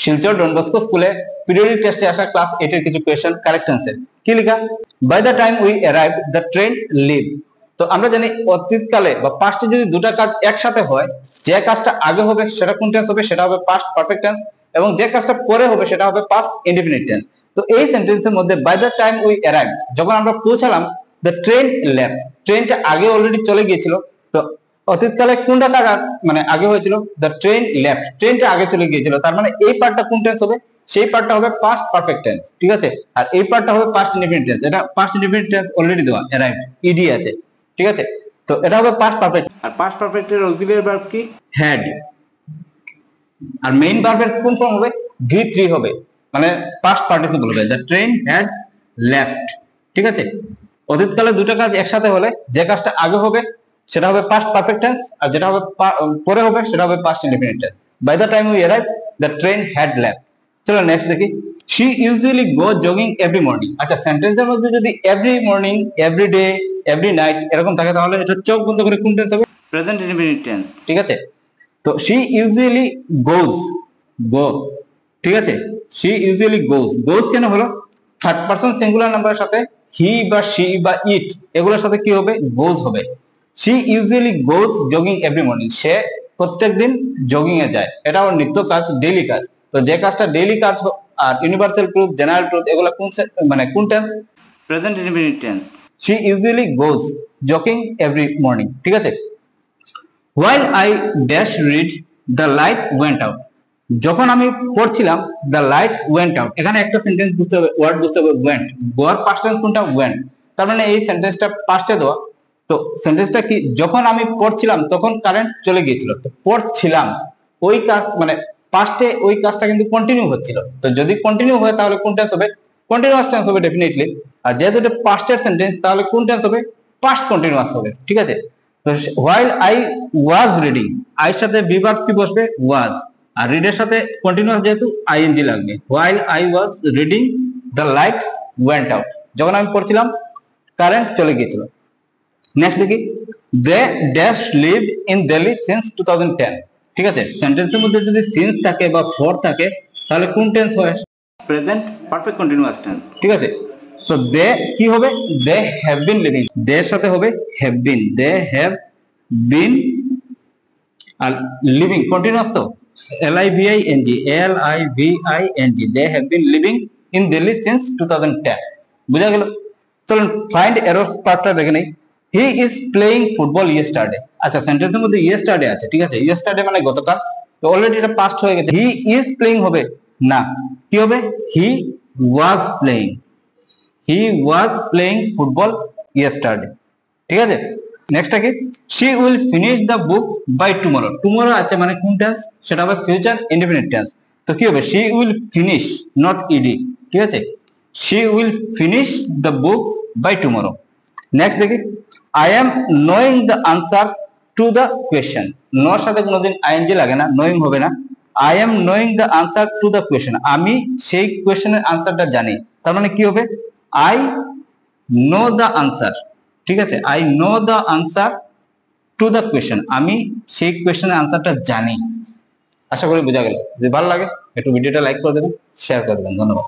Silchar Don Bosco স্কুলে periodic টেস্টে আসা ক্লাস 8 এর কিছু কোশ্চেন কারেক্ট आंसर কি লেখা by the time we arrive the train leave. তো আমরা জানি অতীতকালে বা পাস্টে যদি দুটো কাজ একসাথে হয়, যে কাজটা আগে হবে সেটা কোন টেন্স হবে, সেটা হবে পাস্ট পারফেক্ট টেন্স, এবং যে কাজটা পরে হবে সেটা হবে পাস্ট ইনডেফিনিট টেন্স। তো এই সেন্টেন্সের মধ্যে by the time we arrive, যখন আমরা পৌঁছালাম, দ্য ট্রেন লেফট, ট্রেনটা আগে অলরেডি চলে গিয়েছিল। তো অতীতকালে কোনটা কাজ মানে আগে হয়েছিল, দ্য ট্রেন লেফট, ট্রেনটা আগে চলে গিয়েছিল, তার মানে এই পার্টটা কোন টেন্স হবে, সেই পার্টটা হবে পাস্ট পারফেক্ট টেন্স, ঠিক আছে। আর এই পার্টটা হবে পাস্ট ইনডেফিনিট টেন্স, এটা পাস্ট ইনডেফিনিট টেন্স অলরেডি দেওয়া অ্যারাইভ ইডি আছে, ঠিক আছে। তো এটা হবে পাস্ট পারফেক্ট। আর পাস্ট পারফেক্টের অক্সিলিয়ারি ভার্ব কি, হ্যাড। আর মেইন ভার্বের কোন ফর্ম হবে, V3 হবে, মানে পাস্ট পার্টিসিপল হবে, দ্য ট্রেন হ্যাড লেফট, ঠিক আছে। অতীতকালে দুটো কাজ একসাথে হলে যে কাজটা আগে হবে সেটা হবে পাস্ট পারফেক্ট টেন্স, আর যেটা হবে পরে হবে সেটা হবে past indefinite tense. By the time we arrive the train had left. চলো নেক্সট দেখি, she usually go jogging every morning. আচ্ছা, সেন্টেন্সের মধ্যে যদি every morning, every day, every night এরকম থাকে তাহলে এটা চোখ বন্ধ করে কোন টেন্স হবে, প্রেজেন্ট ইনডেফিনিট টেন্স, ঠিক আছে। তো শি ইউজুয়ালি গোজ, গো, ঠিক আছে। শি ইউজুয়ালি গোজ, গোজ কেন হলো, থার্ড পারসন সিঙ্গুলার নাম্বারের সাথে হি বা শি বা ইট এগুলোর সাথে কি হবে, গোজ হবে। She usually goes jogging every morning, সে প্রত্যেকদিন জগিং এ যায়, এটা ওর নিত্য কাজ, ডেইলি কাজ। তো যে কাজটা ডেইলি কাজ আর ইউনিভার্সাল ট্রুথ, জেনারেল ট্রুথ এগুলো কোন মানে কোন tense, present indefinite tense. She usually goes jogging every morning, ঠিক আছে। While I dash read, the light went out. যখন আমি পড়ছিলাম, the lights went out, এখানে একটা সেন্টেন্স বুঝতে হবে, ওয়ার্ড বুঝতে হবে, went, গোয়ার পাস্ট টেন্স কোনটা, went, তার মানে এই সেন্টেন্সটা পাস্টে দেওয়া। তো সেন্টেন্সটা কি, যখন আমি পড়ছিলাম তখন কারেন্ট চলে গিয়েছিল। তো পড়ছিলাম ওই কাজ মানে পাস্টে ওই কাজটা কিন্তু কন্টিনিউ হচ্ছিল। তো যদি কন্টিনিউ হয় তাহলে কোন টেন্স হবে, কন্টিনিউয়াস টেন্স হবে ডেফিনেটলি। আর যেহেতু এটা পাস্টের সেন্টেন্স তাহলে কোন টেন্স হবে, পাস্ট কন্টিনিউয়াস হবে, ঠিক আছে। তো while I was reading, I সাথে বিভাগ কি বসবে, was, আর রিড এর সাথে কন্টিনিউয়াস যেহেতু আইএনজি লাগবে। while I was reading the lights went out, যখন আমি পড়ছিলাম কারেন্ট চলে গিয়েছিল। নেক্সট দেখি, they dash live in Delhi since 2010, ঠিক আছে। সেন্টেন্সের মধ্যে যদি সিন্স থাকে বা ফর থাকে তাহলে কোন টেন্স হয়, প্রেজেন্ট পারফেক্ট কন্টিনিউয়াস টেন্স, ঠিক আছে। তো দে কি হবে, দে হ্যাভ বিন লিভিং, দে এর সাথে হবে have been, they have been, আর লিভিং কন্টিনিউয়াস তো LIVING, LIVING, they have been living in Delhi since 2010, বুঝা গেল। চলুন ফাইন্ড এররস পার্টটা দেখে নেই। He is playing football yesterday, আচ্ছা সেন্টেন্সের মধ্যে ইয়েস্টারডে আছে, ঠিক আছে। ইয়েস্টারডে মানে গতকাল, তো অলরেডি এটা পাস্ট হয়ে গেছে। হি ইজ প্লেইং হবে না, কি হবে, he was playing, he was playing football yesterday, ঠিক আছে। নেক্সট কি, she will finish the book by tomorrow, tomorrow আছে মানে কোন টেন্স, সেটা হবে ফিউচার ইনডেফিনিট টেন্স। তো কি হবে, she will finish, not E D, ঠিক আছে। She will finish the book by tomorrow. Next দেখি, I am knowing the answer to the question, নোর সাথে কোনোদিন আইএনজি লাগে না, নোয়িং হবে না। I am knowing the answer to the question, আমি সেই কোয়েশ্চেনের আনসারটা জানি, তার মানে কি হবে, আই নো দ্য আনসার, ঠিক আছে। I know the answer to the question, আমি সেই কোয়েশ্চেনের আনসারটা জানি। আশা করি বোঝা গেল। যদি ভালো লাগে একটু ভিডিওটা লাইক করে দেবেন, শেয়ার করে দেবেন। ধন্যবাদ।